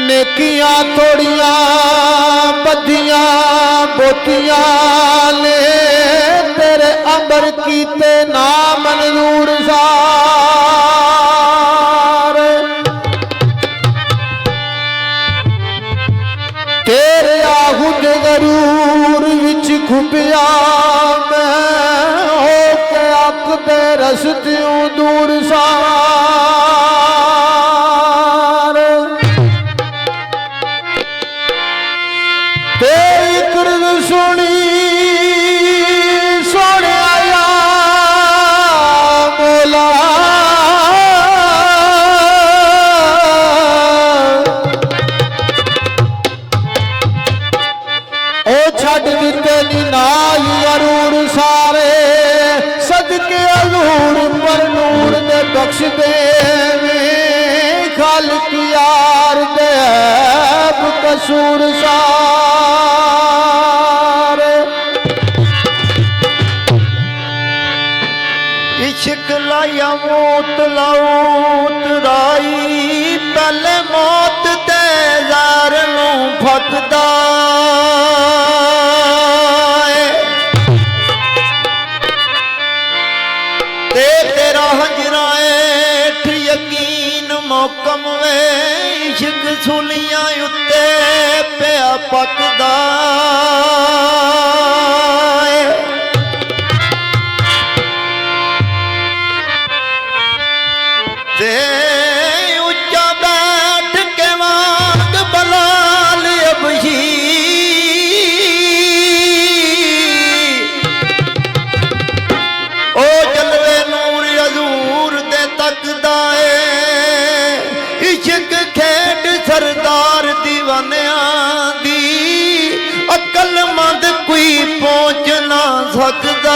नेकियां थोड़ियां बदियां बोतियां ने तेरे अंबर कीते ना मंजूर सार तेरे आहुद गरूर विच खुबिया मैं हो के अख दे रस्तियों दूर सार सुनी सोने आया मोला ओ छड़ दिते नी नाल अरूर सारे सदके अजूर पर नूर दे बख्श दे खालिक यार दे कसूर सार इश्क लाया मौत लाऊत राई पहले मौत ते जार नू फकदा ते तेरा हजराएठ यकीन मौकम वे इश्क सुलियां उत्ते पिया पकदा ते उच्चा बैठ के मांग बलाल अबशी ओ जलवे नूर अजूर दे तकदा इश्क खेड सरदार दीवानियां दी अकल मंद कोई पहुंच ना सकदा